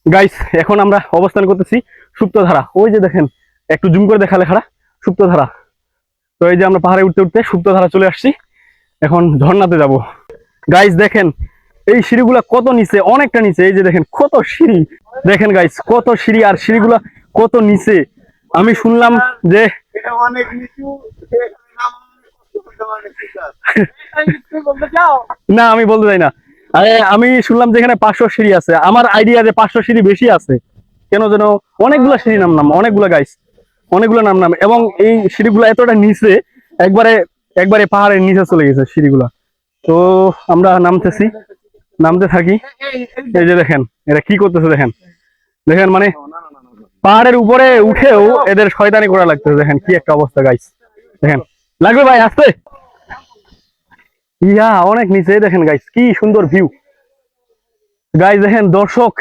Guys এখন আমরা অবস্থান করতেছি সুপ্তধারা। ওই যে দেখেন, একটু জুম করে দেখা লেখাটা সুপ্তধারা। তো এই যে আমরা পাহাড়ে উঠতে উঠতে সুপ্তধারা চলে আসছি, এখন ঝর্ণাতে যাব। গাইস দেখেন এই সিঁড়িগুলা কত নিচে, অনেকটা নিচে। এই যে দেখেন কত সিঁড়ি, দেখেন গাইস কত সিঁড়ি, আর সিঁড়িগুলা কত নিচে। আমি শুনলাম যে এটা অনেক নিচু। না, আমি বলতে চাই না। আরে আমি শুনলাম যে এখানে 500 সিঁড়ি আছে। আমার আইডিয়া যে 500 সিঁড়ি বেশি আছে, কেন যেন অনেকগুলা সিঁড়ি নামলাম, অনেকগুলা গাইস, অনেকগুলো নামলাম। এবং এই সিঁড়িগুলো এতটা নিচে, একবারে একবারে পাহাড়ের নিচে চলে গেছে সিঁড়িগুলা। তো আমরা নামতেছি, নামতে থাকি। এই যে দেখেন এরা কি করতেছে, দেখেন দেখেন মানে পাহাড়ের উপরে উঠেও এদের শয়তানি করা লাগতেছে। দেখেন কি একটা অবস্থা গাইস, দেখেন। লাগবে ভাই আসতে, ইয়া অনেক নিচে। দেখেন গাইস কি সুন্দর ভিউ, গাইস দেখেন দর্শক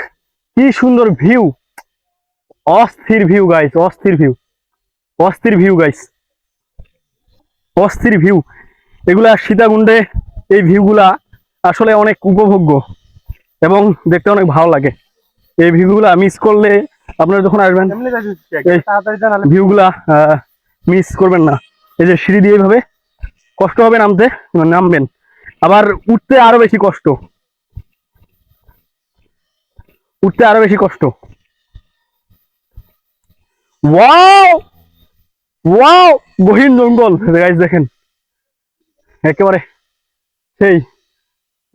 কি সুন্দর ভিউ, অস্থির ভিউ গাইস, অস্থির ভিউ, অস্থির ভিউ গাইস, অস্থির ভিউ। এগুলা সীতাকুণ্ডে এই ভিউগুলা আসলে অনেক উপভোগ্য এবং দেখতে অনেক ভালো লাগে। এই ভিউগুলা মিস করলে, আপনারা যখন আসবেন এই ভিউগুলা মিস করবেন না। এই যে সিঁড়ি দিয়ে এইভাবে কষ্ট হবে নামতে, নামবেন, আবার উঠতে আরো বেশি কষ্ট, উঠতে আরো বেশি কষ্ট। ওয়াও ওয়াও, গহীন জঙ্গল গাইস দেখেন একেবারে সেই।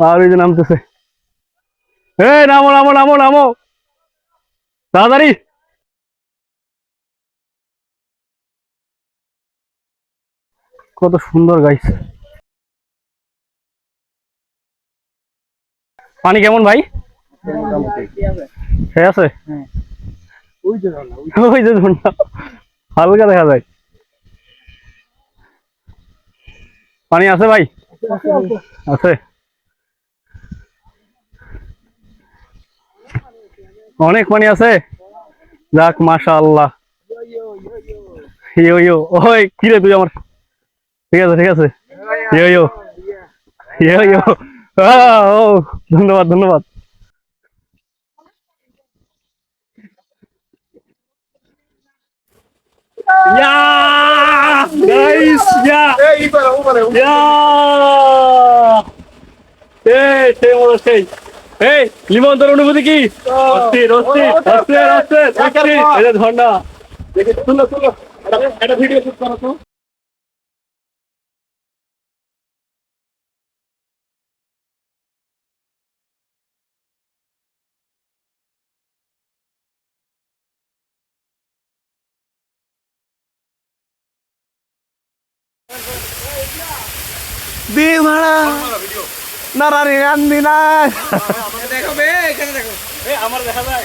আর ওই যে নামতেছে, এই নামো নামো নামো নামো তাড়াতাড়ি। কত সুন্দর গাইস, পানি কেমন ভাই? সে আছে, ওই যে ওই যে ঝর্ণা হালকা দেখা যায়। পানি আছে ভাই? আছে, অনেক পানি আছে। যাক মাশাআল্লাহ। ইয়ো ইয়ো, ওই কি রে তুই আমার, ঠিক আছে ঠিক আছে। ইয়ো ইয়ো ইয়ো ইয়ো, ও ধন্যবাদ ধন্যবাদ। Yeah, guys, yeah, yeah. সেই মজা সেই। এই লিমন, তোর অনুভূতি কি? অস্থির অস্থির অস্থির অস্থির অস্থির। এই যে ঝর্ণা, দেখে তুলো তুলো, একটা ভিডিও শুট করো তো। দি ভাড়া নারানি আনবি না। দেখো বে, এখানে দেখো। আমার দেখা যায়।